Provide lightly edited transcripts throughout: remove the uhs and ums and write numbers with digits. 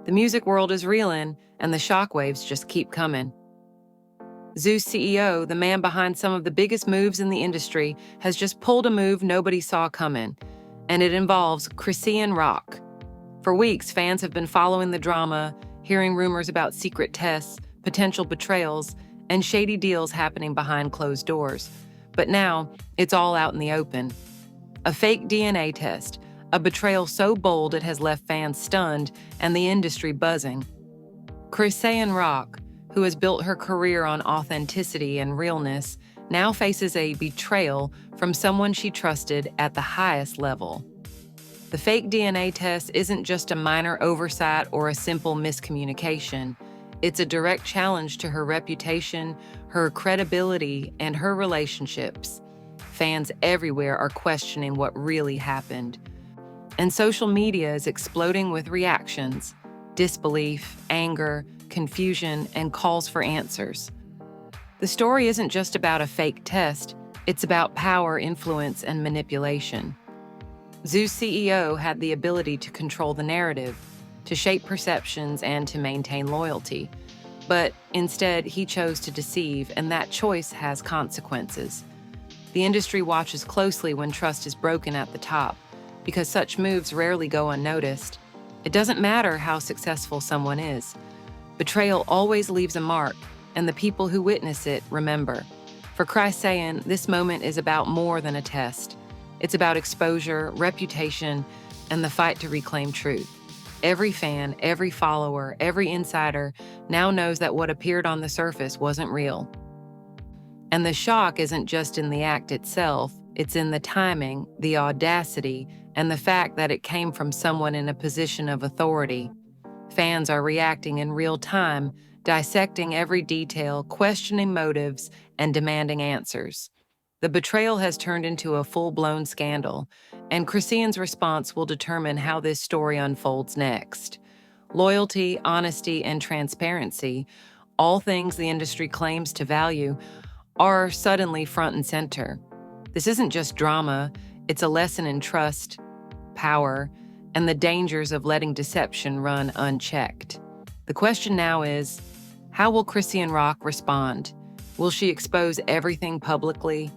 The music world is reeling, and the shockwaves just keep coming. Zeus CEO, the man behind some of the biggest moves in the industry, has just pulled a move nobody saw coming, and it involves Chrisean rock. For weeks, fans have been following the drama, hearing rumors about secret tests, potential betrayals, and shady deals happening behind closed doors. But now, it's all out in the open. A fake DNA test, a betrayal so bold it has left fans stunned and the industry buzzing. Chrisean rock, who has built her career on authenticity and realness, now faces a betrayal from someone she trusted at the highest level. The fake DNA test isn't just a minor oversight or a simple miscommunication. It's a direct challenge to her reputation, her credibility, and her relationships. Fans everywhere are questioning what really happened. And social media is exploding with reactions, disbelief, anger, confusion, and calls for answers. The story isn't just about a fake test, it's about power, influence, and manipulation. Zeus CEO had the ability to control the narrative, to shape perceptions, and to maintain loyalty. But instead, he chose to deceive, and that choice has consequences. The industry watches closely when trust is broken at the top, because such moves rarely go unnoticed. It doesn't matter how successful someone is. Betrayal always leaves a mark, and the people who witness it remember. For Chrisean, this moment is about more than a test. It's about exposure, reputation, and the fight to reclaim truth. Every fan, every follower, every insider now knows that what appeared on the surface wasn't real. And the shock isn't just in the act itself, it's in the timing, the audacity, and the fact that it came from someone in a position of authority. Fans are reacting in real time, dissecting every detail, questioning motives, and demanding answers. The betrayal has turned into a full-blown scandal, and Chrisean's response will determine how this story unfolds next. Loyalty, honesty, and transparency, all things the industry claims to value, are suddenly front and center. This isn't just drama, it's a lesson in trust, power, and the dangers of letting deception run unchecked. The question now is, how will Chrisean rock respond? Will she expose everything publicly?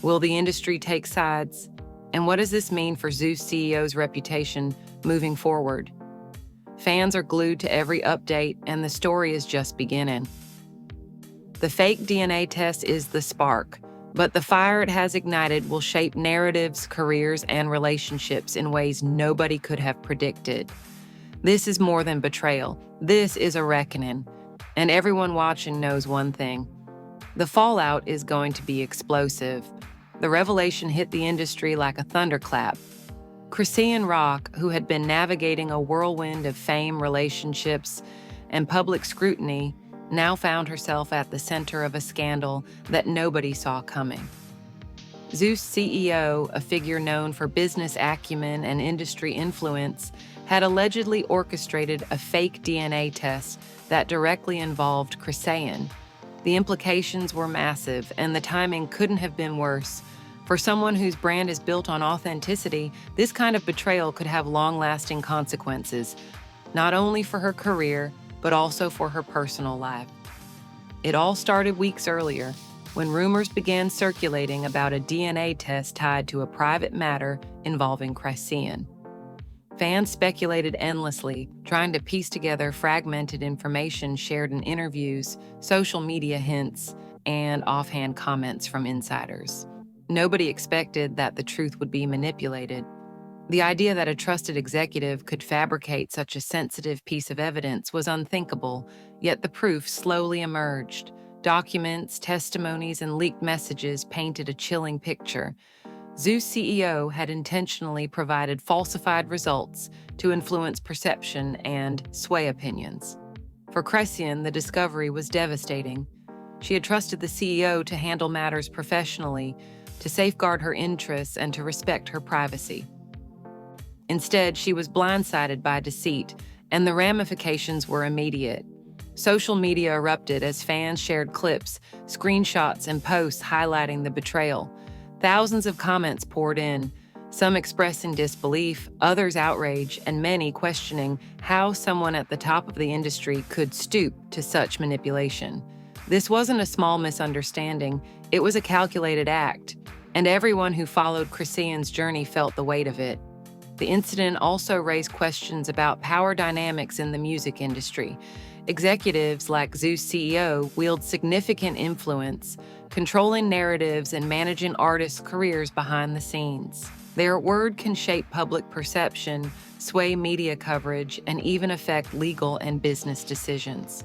Will the industry take sides? And what does this mean for Zeus CEO's reputation moving forward? Fans are glued to every update, and the story is just beginning. The fake DNA test is the spark, but the fire it has ignited will shape narratives, careers, and relationships in ways nobody could have predicted. This is more than betrayal. This is a reckoning. And everyone watching knows one thing. The fallout is going to be explosive. The revelation hit the industry like a thunderclap. Chrisean rock, who had been navigating a whirlwind of fame, relationships, and public scrutiny, now found herself at the center of a scandal that nobody saw coming. Zeus CEO, a figure known for business acumen and industry influence, had allegedly orchestrated a fake DNA test that directly involved Chrisean. The implications were massive, and the timing couldn't have been worse. For someone whose brand is built on authenticity, this kind of betrayal could have long-lasting consequences, not only for her career, but also for her personal life. It all started weeks earlier, when rumors began circulating about a DNA test tied to a private matter involving Chrisean. Fans speculated endlessly, trying to piece together fragmented information shared in interviews, social media hints, and offhand comments from insiders. Nobody expected that the truth would be manipulated. The idea that a trusted executive could fabricate such a sensitive piece of evidence was unthinkable, yet the proof slowly emerged. Documents, testimonies, and leaked messages painted a chilling picture. Zeus CEO had intentionally provided falsified results to influence perception and sway opinions. For Chrisean, the discovery was devastating. She had trusted the CEO to handle matters professionally, to safeguard her interests, and to respect her privacy. Instead, she was blindsided by deceit, and the ramifications were immediate. Social media erupted as fans shared clips, screenshots, and posts highlighting the betrayal. Thousands of comments poured in, Some expressing disbelief, others outrage, and many questioning how someone at the top of the industry could stoop to such manipulation. This wasn't a small misunderstanding, it was a calculated act, and everyone who followed Chrisean's journey felt the weight of it. The incident also raised questions about power dynamics in the music industry. Executives like Zeus CEO wield significant influence, controlling narratives and managing artists' careers behind the scenes. Their word can shape public perception, sway media coverage, and even affect legal and business decisions.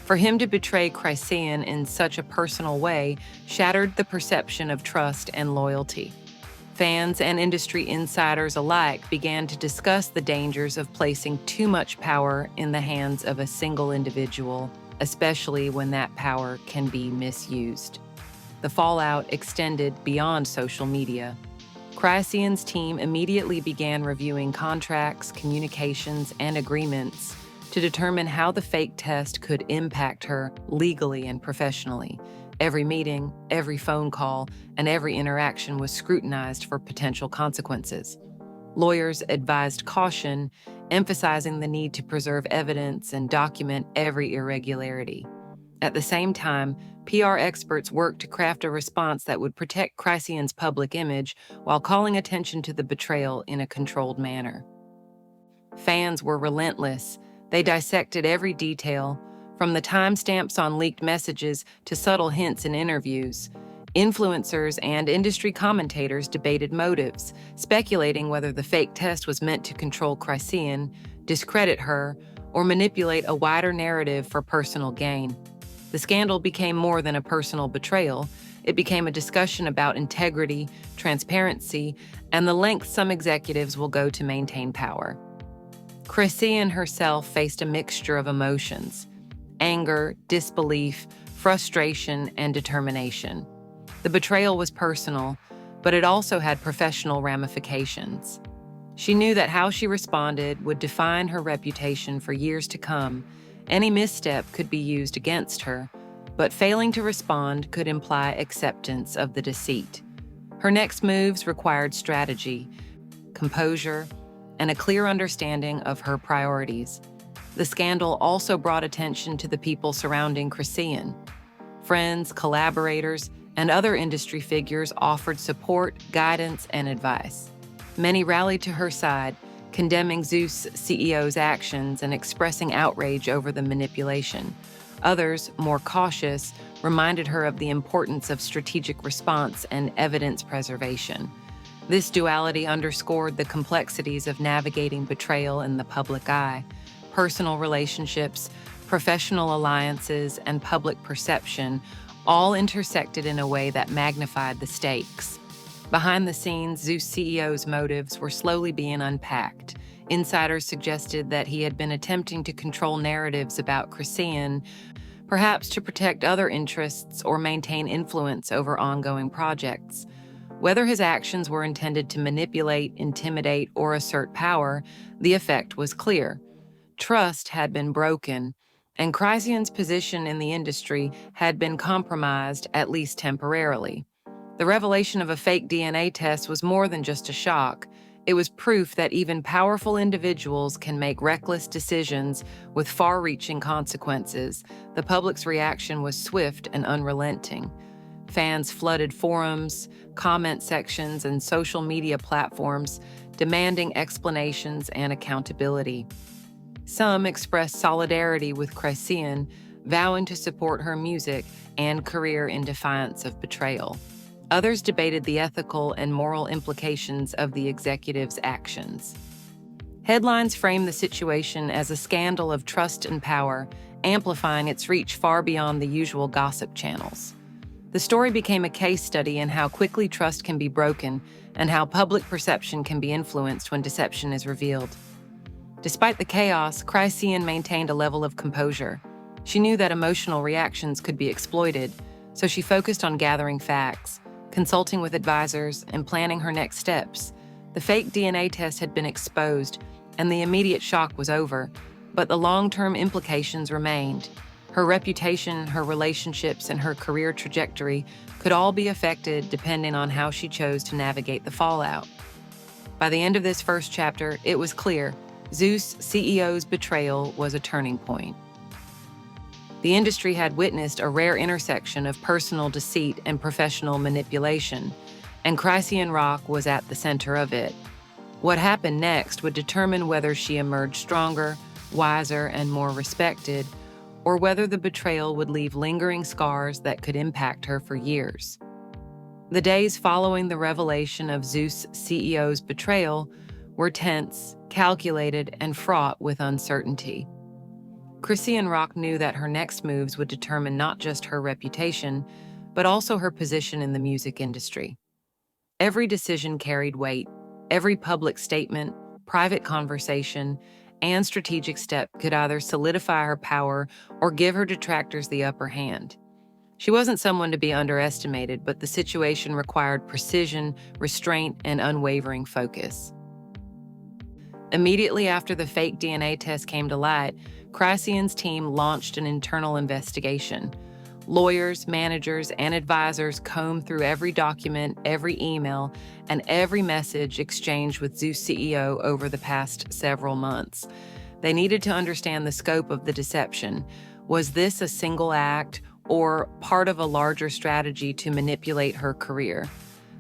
For him to betray Chrisean in such a personal way shattered the perception of trust and loyalty. Fans and industry insiders alike began to discuss the dangers of placing too much power in the hands of a single individual, especially when that power can be misused. The fallout extended beyond social media. Chrisean's team immediately began reviewing contracts, communications, and agreements to determine how the fake test could impact her legally and professionally. Every meeting, every phone call, and every interaction was scrutinized for potential consequences. Lawyers advised caution, emphasizing the need to preserve evidence and document every irregularity. At the same time, PR experts worked to craft a response that would protect Chrisean's public image while calling attention to the betrayal in a controlled manner. Fans were relentless. They dissected every detail, from the timestamps on leaked messages to subtle hints in interviews. Influencers and industry commentators debated motives, speculating whether the fake test was meant to control Chrisean, discredit her, or manipulate a wider narrative for personal gain. The scandal became more than a personal betrayal. It became a discussion about integrity, transparency, and the lengths some executives will go to maintain power. Chrisean herself faced a mixture of emotions: anger, disbelief, frustration, and determination. The betrayal was personal, but it also had professional ramifications. She knew that how she responded would define her reputation for years to come. Any misstep could be used against her, but failing to respond could imply acceptance of the deceit. Her next moves required strategy, composure, and a clear understanding of her priorities. The scandal also brought attention to the people surrounding Chrisean. Friends, collaborators, and other industry figures offered support, guidance, and advice. Many rallied to her side, condemning Zeus CEO's actions and expressing outrage over the manipulation. Others, more cautious, reminded her of the importance of strategic response and evidence preservation. This duality underscored the complexities of navigating betrayal in the public eye. Personal relationships, professional alliances, and public perception all intersected in a way that magnified the stakes. Behind the scenes, Zeus CEO's motives were slowly being unpacked. Insiders suggested that he had been attempting to control narratives about Chrisean, perhaps to protect other interests or maintain influence over ongoing projects. Whether his actions were intended to manipulate, intimidate, or assert power, the effect was clear. Trust had been broken, and Chrisean's position in the industry had been compromised, at least temporarily. The revelation of a fake DNA test was more than just a shock. It was proof that even powerful individuals can make reckless decisions with far-reaching consequences. The public's reaction was swift and unrelenting. Fans flooded forums, comment sections, and social media platforms, demanding explanations and accountability. Some expressed solidarity with Chrisean, vowing to support her music and career in defiance of betrayal. Others debated the ethical and moral implications of the executive's actions. Headlines framed the situation as a scandal of trust and power, amplifying its reach far beyond the usual gossip channels. The story became a case study in how quickly trust can be broken and how public perception can be influenced when deception is revealed. Despite the chaos, Chrisean maintained a level of composure. She knew that emotional reactions could be exploited, so she focused on gathering facts, consulting with advisors, and planning her next steps. The fake DNA test had been exposed, and the immediate shock was over, but the long-term implications remained. Her reputation, her relationships, and her career trajectory could all be affected depending on how she chose to navigate the fallout. By the end of this first chapter, it was clear Zeus CEO's betrayal was a turning point. The industry had witnessed a rare intersection of personal deceit and professional manipulation, and Chrisean Rock was at the center of it. What happened next would determine whether she emerged stronger, wiser, and more respected, or whether the betrayal would leave lingering scars that could impact her for years. The days following the revelation of Zeus CEO's betrayal were tense, calculated, and fraught with uncertainty. Chrisean Rock knew that her next moves would determine not just her reputation, but also her position in the music industry. Every decision carried weight. Every public statement, private conversation, and strategic step could either solidify her power or give her detractors the upper hand. She wasn't someone to be underestimated, but the situation required precision, restraint, and unwavering focus. Immediately after the fake DNA test came to light, Chrisean's team launched an internal investigation. Lawyers, managers, and advisors combed through every document, every email, and every message exchanged with Zeus CEO over the past several months. They needed to understand the scope of the deception. Was this a single act or part of a larger strategy to manipulate her career?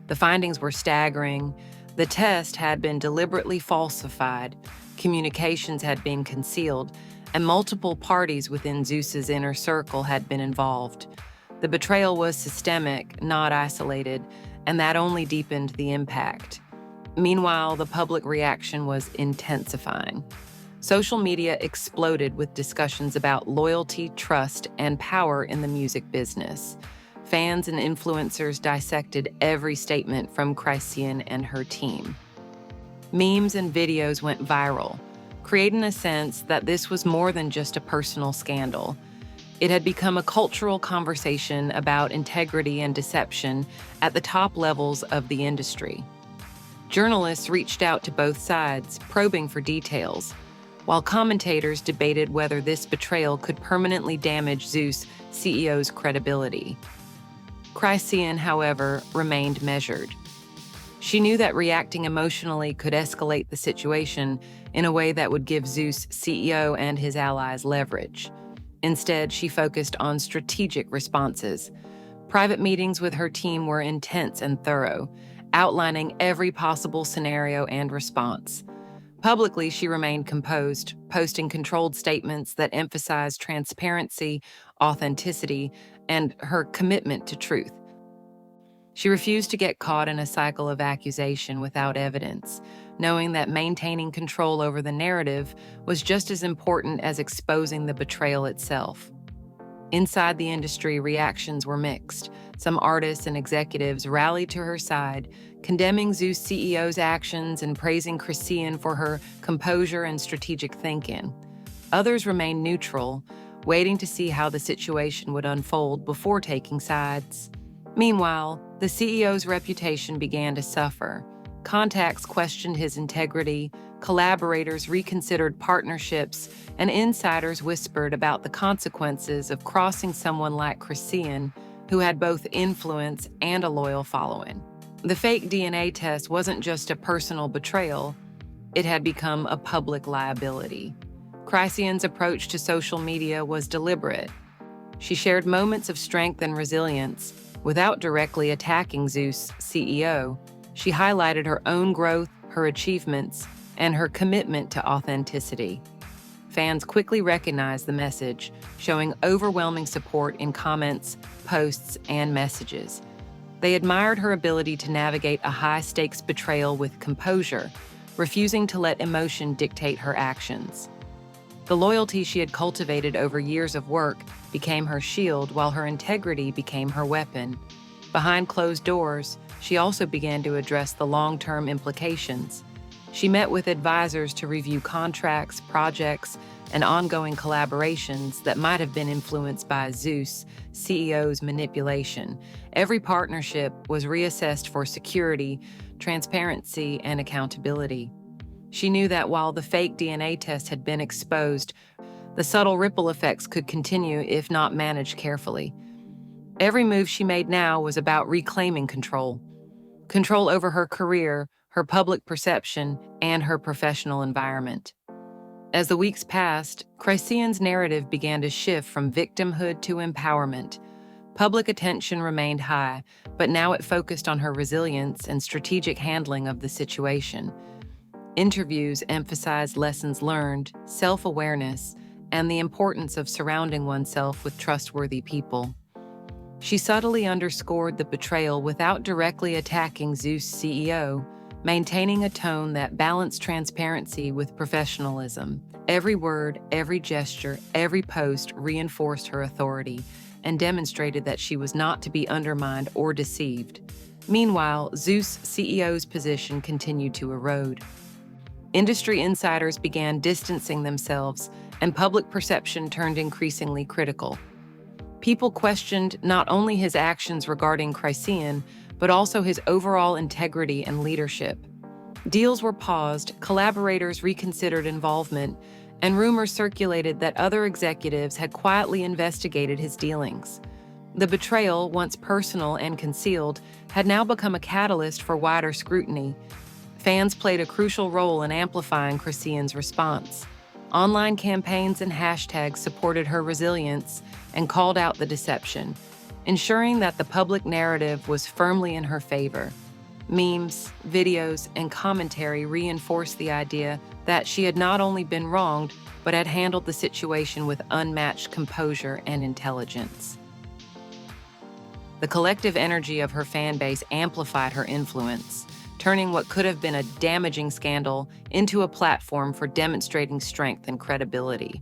The findings were staggering. The test had been deliberately falsified, communications had been concealed, and multiple parties within Zeus's inner circle had been involved. The betrayal was systemic, not isolated, and that only deepened the impact. Meanwhile, the public reaction was intensifying. Social media exploded with discussions about loyalty, trust, and power in the music business. Fans and influencers dissected every statement from Chrisean and her team. Memes and videos went viral, creating a sense that this was more than just a personal scandal. It had become a cultural conversation about integrity and deception at the top levels of the industry. Journalists reached out to both sides, probing for details, while commentators debated whether this betrayal could permanently damage Zeus CEO's credibility. Chrisean, however, remained measured. She knew that reacting emotionally could escalate the situation in a way that would give Zeus CEO and his allies leverage. Instead, she focused on strategic responses. Private meetings with her team were intense and thorough, outlining every possible scenario and response. Publicly, she remained composed, posting controlled statements that emphasized transparency, authenticity, and her commitment to truth. She refused to get caught in a cycle of accusation without evidence, knowing that maintaining control over the narrative was just as important as exposing the betrayal itself. Inside the industry, reactions were mixed. Some artists and executives rallied to her side, condemning Zeus CEO's actions and praising Chrisean for her composure and strategic thinking. Others remained neutral, waiting to see how the situation would unfold before taking sides. Meanwhile, the CEO's reputation began to suffer. Contacts questioned his integrity, collaborators reconsidered partnerships, and insiders whispered about the consequences of crossing someone like Chrisean, who had both influence and a loyal following. The fake DNA test wasn't just a personal betrayal, it had become a public liability. Chrisean's approach to social media was deliberate. She shared moments of strength and resilience. Without directly attacking Zeus CEO, she highlighted her own growth, her achievements, and her commitment to authenticity. Fans quickly recognized the message, showing overwhelming support in comments, posts, and messages. They admired her ability to navigate a high-stakes betrayal with composure, refusing to let emotion dictate her actions. The loyalty she had cultivated over years of work became her shield, while her integrity became her weapon. Behind closed doors, she also began to address the long-term implications. She met with advisors to review contracts, projects, and ongoing collaborations that might have been influenced by Zeus CEO's manipulation. Every partnership was reassessed for security, transparency, and accountability. She knew that while the fake DNA test had been exposed, the subtle ripple effects could continue if not managed carefully. Every move she made now was about reclaiming control over her career, her public perception, and her professional environment. As the weeks passed, Chrisean's narrative began to shift from victimhood to empowerment. Public attention remained high, but now it focused on her resilience and strategic handling of the situation. Interviews emphasized lessons learned, self-awareness, and the importance of surrounding oneself with trustworthy people. She subtly underscored the betrayal without directly attacking Zeus' CEO, maintaining a tone that balanced transparency with professionalism. Every word, every gesture, every post reinforced her authority and demonstrated that she was not to be undermined or deceived. Meanwhile, Zeus' CEO's position continued to erode. Industry insiders began distancing themselves, and public perception turned increasingly critical. People questioned not only his actions regarding Chrisean, but also his overall integrity and leadership. Deals were paused, collaborators reconsidered involvement, and rumors circulated that other executives had quietly investigated his dealings. The betrayal, once personal and concealed, had now become a catalyst for wider scrutiny. Fans played a crucial role in amplifying Chrisean's response. Online campaigns and hashtags supported her resilience and called out the deception, ensuring that the public narrative was firmly in her favor. Memes, videos, and commentary reinforced the idea that she had not only been wronged, but had handled the situation with unmatched composure and intelligence. The collective energy of her fan base amplified her influence, turning what could have been a damaging scandal into a platform for demonstrating strength and credibility.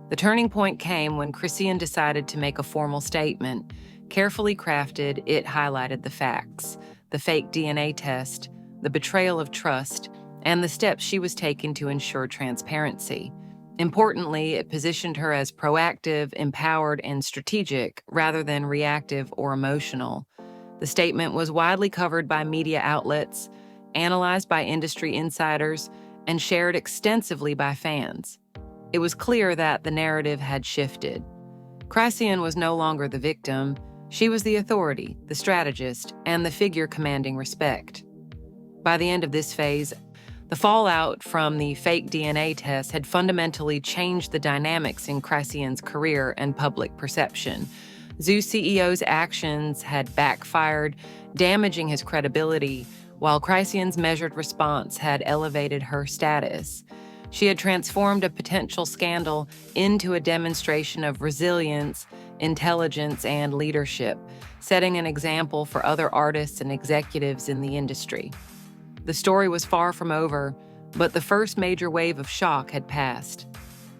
The turning point came when Chrisean decided to make a formal statement. Carefully crafted, it highlighted the facts, the fake DNA test, the betrayal of trust, and the steps she was taking to ensure transparency. Importantly, it positioned her as proactive, empowered, and strategic rather than reactive or emotional. The statement was widely covered by media outlets, analyzed by industry insiders, and shared extensively by fans. It was clear that the narrative had shifted. Chrisean was no longer the victim. She was the authority, the strategist, and the figure commanding respect. By the end of this phase, the fallout from the fake DNA test had fundamentally changed the dynamics in Chrisean's career and public perception. Zeus CEO's actions had backfired, damaging his credibility, while Chrisean's measured response had elevated her status. She had transformed a potential scandal into a demonstration of resilience, intelligence, and leadership, setting an example for other artists and executives in the industry. The story was far from over, but the first major wave of shock had passed.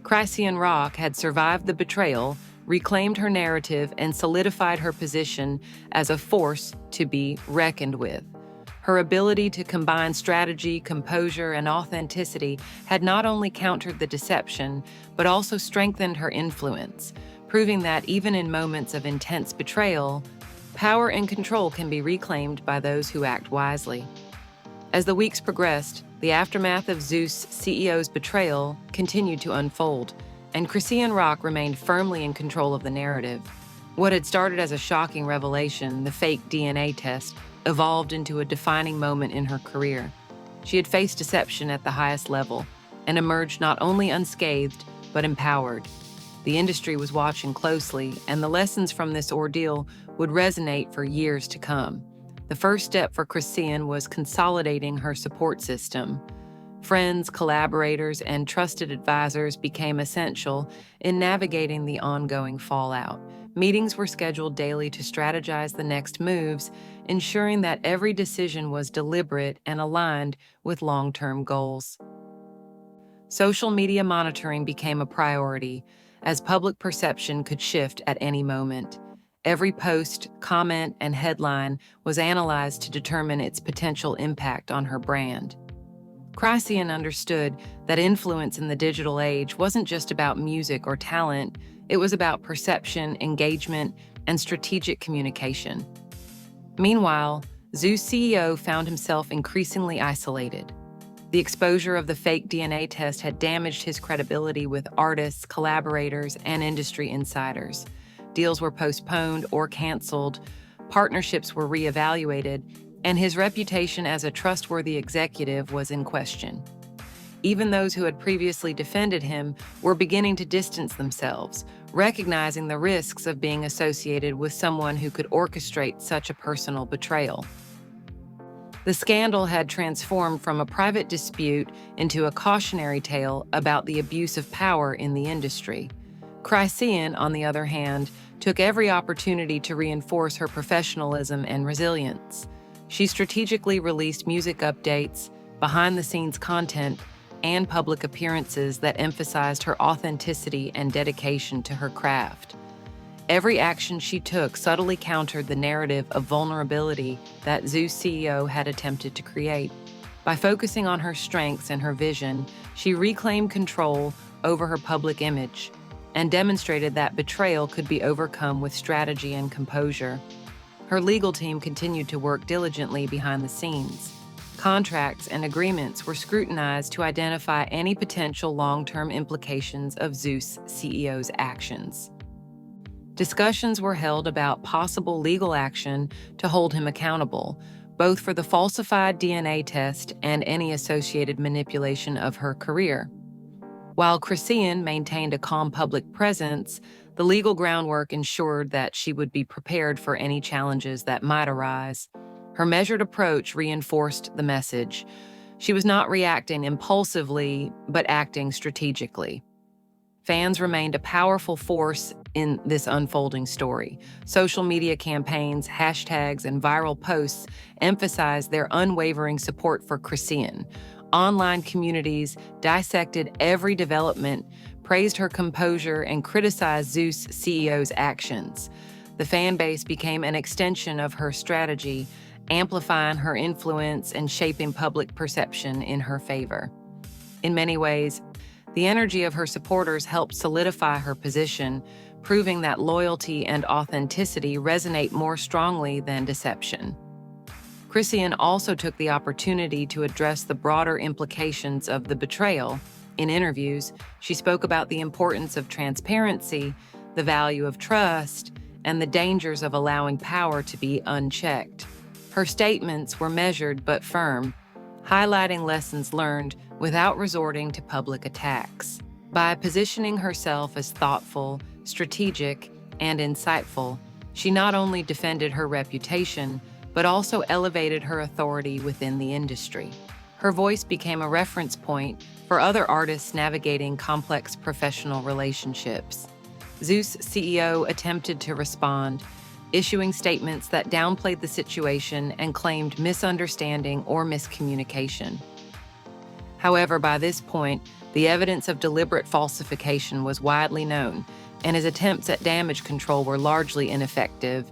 Chrisean Rock had survived the betrayal, reclaimed her narrative, and solidified her position as a force to be reckoned with. Her ability to combine strategy, composure, and authenticity had not only countered the deception, but also strengthened her influence, proving that even in moments of intense betrayal, power and control can be reclaimed by those who act wisely. As the weeks progressed, the aftermath of Zeus' CEO's betrayal continued to unfold, and Chrisean Rock remained firmly in control of the narrative. What had started as a shocking revelation, the fake DNA test, evolved into a defining moment in her career. She had faced deception at the highest level and emerged not only unscathed, but empowered. The industry was watching closely, and the lessons from this ordeal would resonate for years to come. The first step for Chrisean was consolidating her support system. Friends, collaborators, and trusted advisors became essential in navigating the ongoing fallout. Meetings were scheduled daily to strategize the next moves, ensuring that every decision was deliberate and aligned with long-term goals. Social media monitoring became a priority, as public perception could shift at any moment. Every post, comment, and headline was analyzed to determine its potential impact on her brand. Chrisean understood that influence in the digital age wasn't just about music or talent, it was about perception, engagement, and strategic communication. Meanwhile, Zeus CEO found himself increasingly isolated. The exposure of the fake DNA test had damaged his credibility with artists, collaborators, and industry insiders. Deals were postponed or canceled, partnerships were reevaluated, and his reputation as a trustworthy executive was in question. Even those who had previously defended him were beginning to distance themselves, recognizing the risks of being associated with someone who could orchestrate such a personal betrayal. The scandal had transformed from a private dispute into a cautionary tale about the abuse of power in the industry. Chrisean, on the other hand, took every opportunity to reinforce her professionalism and resilience. She strategically released music updates, behind-the-scenes content, and public appearances that emphasized her authenticity and dedication to her craft. Every action she took subtly countered the narrative of vulnerability that Zeus CEO had attempted to create. By focusing on her strengths and her vision, she reclaimed control over her public image and demonstrated that betrayal could be overcome with strategy and composure. Her legal team continued to work diligently behind the scenes. Contracts and agreements were scrutinized to identify any potential long-term implications of Zeus CEO's actions. Discussions were held about possible legal action to hold him accountable, both for the falsified DNA test and any associated manipulation of her career. While Chrisean maintained a calm public presence, the legal groundwork ensured that she would be prepared for any challenges that might arise. Her measured approach reinforced the message. She was not reacting impulsively, but acting strategically. Fans remained a powerful force in this unfolding story. Social media campaigns, hashtags, and viral posts emphasized their unwavering support for Chrisean. Online communities dissected every development, praised her composure, and criticized Zeus CEO's actions. The fan base became an extension of her strategy, amplifying her influence and shaping public perception in her favor. In many ways, the energy of her supporters helped solidify her position, proving that loyalty and authenticity resonate more strongly than deception. Chrisean also took the opportunity to address the broader implications of the betrayal. In interviews, she spoke about the importance of transparency, the value of trust, and the dangers of allowing power to be unchecked. Her statements were measured but firm, highlighting lessons learned without resorting to public attacks. By positioning herself as thoughtful, strategic, and insightful, she not only defended her reputation, but also elevated her authority within the industry. Her voice became a reference point for other artists navigating complex professional relationships. Zeus CEO attempted to respond, issuing statements that downplayed the situation and claimed misunderstanding or miscommunication. However, by this point, the evidence of deliberate falsification was widely known, and his attempts at damage control were largely ineffective.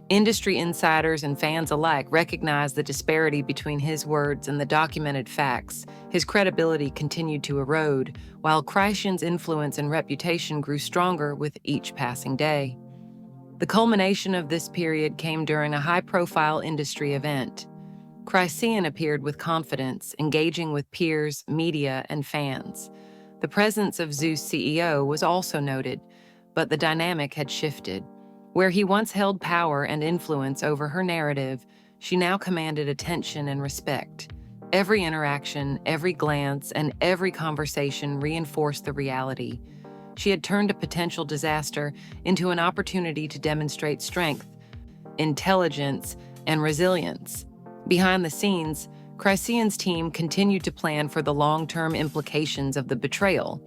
Industry insiders and fans alike recognized the disparity between his words and the documented facts. His credibility continued to erode, while Chrisean's influence and reputation grew stronger with each passing day. The culmination of this period came during a high-profile industry event. Chrisean appeared with confidence, engaging with peers, media, and fans. The presence of Zeus CEO was also noted, but the dynamic had shifted. Where he once held power and influence over her narrative, she now commanded attention and respect. Every interaction, every glance, and every conversation reinforced the reality. She had turned a potential disaster into an opportunity to demonstrate strength, intelligence, and resilience. Behind the scenes, Chrisean's team continued to plan for the long-term implications of the betrayal.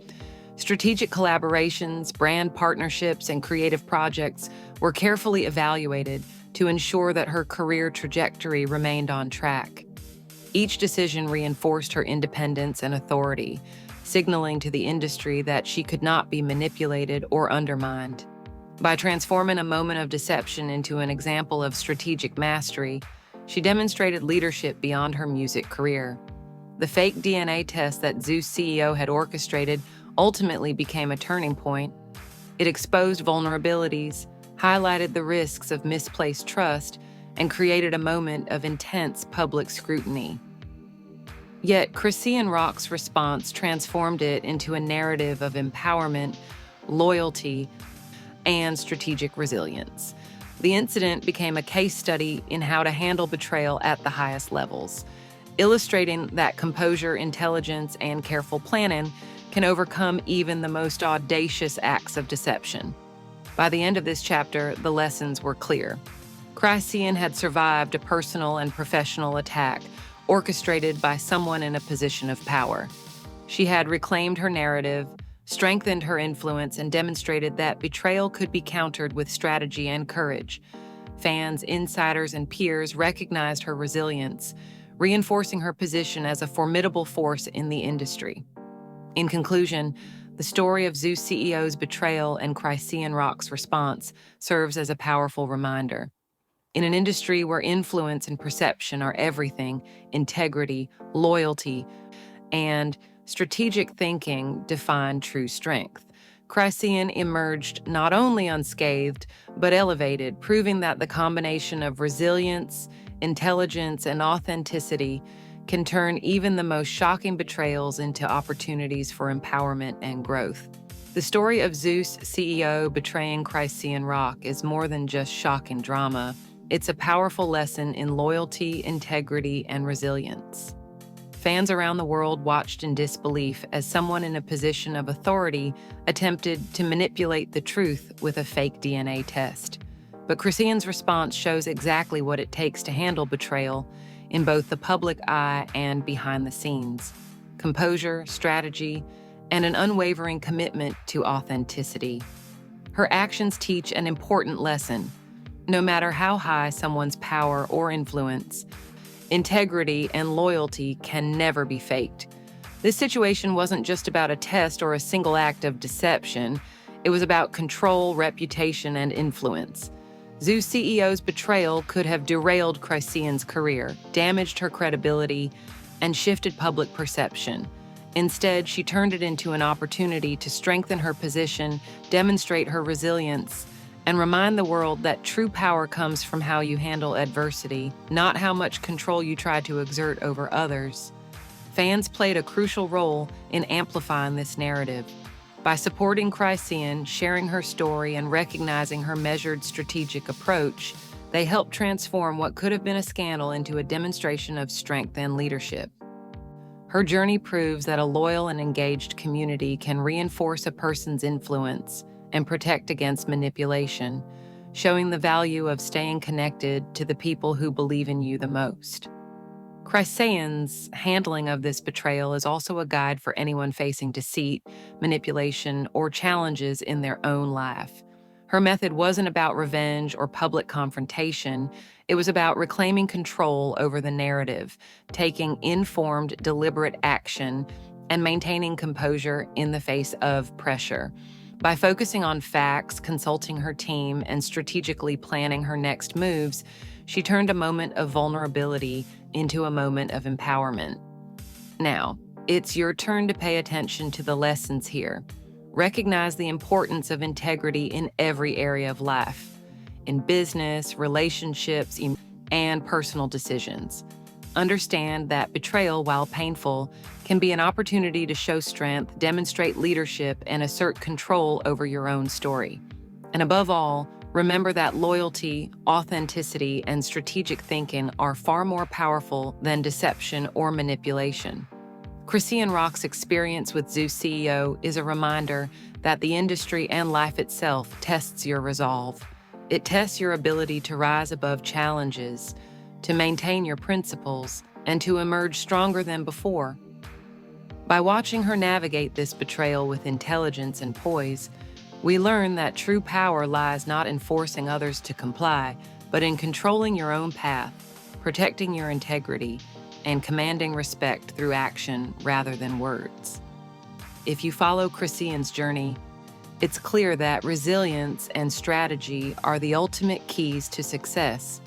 Strategic collaborations, brand partnerships, and creative projects were carefully evaluated to ensure that her career trajectory remained on track. Each decision reinforced her independence and authority, signaling to the industry that she could not be manipulated or undermined. By transforming a moment of deception into an example of strategic mastery, she demonstrated leadership beyond her music career. The fake DNA test that Zeus CEO had orchestrated ultimately became a turning point. It exposed vulnerabilities, highlighted the risks of misplaced trust, and created a moment of intense public scrutiny. Yet, Chrisean Rock's response transformed it into a narrative of empowerment, loyalty, and strategic resilience. The incident became a case study in how to handle betrayal at the highest levels, illustrating that composure, intelligence, and careful planning can overcome even the most audacious acts of deception. By the end of this chapter, the lessons were clear. Chrisean had survived a personal and professional attack orchestrated by someone in a position of power. She had reclaimed her narrative, strengthened her influence, and demonstrated that betrayal could be countered with strategy and courage. Fans, insiders, and peers recognized her resilience, reinforcing her position as a formidable force in the industry. In conclusion, the story of Zeus CEO's betrayal and Chrisean Rock's response serves as a powerful reminder. In an industry where influence and perception are everything, integrity, loyalty, and strategic thinking define true strength. Chrisean emerged not only unscathed, but elevated, proving that the combination of resilience, intelligence, and authenticity can turn even the most shocking betrayals into opportunities for empowerment and growth. The story of Zeus CEO betraying Chrisean Rock is more than just shocking drama. It's a powerful lesson in loyalty, integrity, and resilience. Fans around the world watched in disbelief as someone in a position of authority attempted to manipulate the truth with a fake DNA test. But Chrisean's response shows exactly what it takes to handle betrayal in both the public eye and behind the scenes: composure, strategy, and an unwavering commitment to authenticity. Her actions teach an important lesson. No matter how high someone's power or influence, integrity and loyalty can never be faked. This situation wasn't just about a test or a single act of deception. It was about control, reputation, and influence. Zeus CEO's betrayal could have derailed Chrisean's career, damaged her credibility, and shifted public perception. Instead, she turned it into an opportunity to strengthen her position, demonstrate her resilience, and remind the world that true power comes from how you handle adversity, not how much control you try to exert over others. Fans played a crucial role in amplifying this narrative. By supporting Chrisean, sharing her story, and recognizing her measured strategic approach, they helped transform what could have been a scandal into a demonstration of strength and leadership. Her journey proves that a loyal and engaged community can reinforce a person's influence and protect against manipulation, showing the value of staying connected to the people who believe in you the most. Chrisean's handling of this betrayal is also a guide for anyone facing deceit, manipulation, or challenges in their own life. Her method wasn't about revenge or public confrontation. It was about reclaiming control over the narrative, taking informed, deliberate action, and maintaining composure in the face of pressure. By focusing on facts, consulting her team, and strategically planning her next moves, she turned a moment of vulnerability into a moment of empowerment. Now, it's your turn to pay attention to the lessons here. Recognize the importance of integrity in every area of life, in business, relationships, and personal decisions. Understand that betrayal, while painful, can be an opportunity to show strength, demonstrate leadership, and assert control over your own story. And above all, remember that loyalty, authenticity, and strategic thinking are far more powerful than deception or manipulation. Chrisean Rock's experience with Zeus CEO is a reminder that the industry and life itself tests your resolve. It tests your ability to rise above challenges, to maintain your principles, and to emerge stronger than before. By watching her navigate this betrayal with intelligence and poise, we learn that true power lies not in forcing others to comply, but in controlling your own path, protecting your integrity, and commanding respect through action rather than words. If you follow Chrisean's journey, it's clear that resilience and strategy are the ultimate keys to success.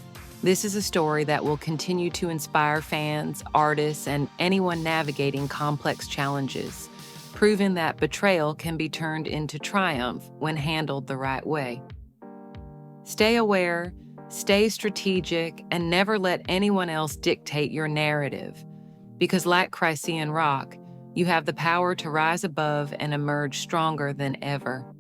This is a story that will continue to inspire fans, artists, and anyone navigating complex challenges, proving that betrayal can be turned into triumph when handled the right way. Stay aware, stay strategic, and never let anyone else dictate your narrative. Because like Chrisean Rock, you have the power to rise above and emerge stronger than ever.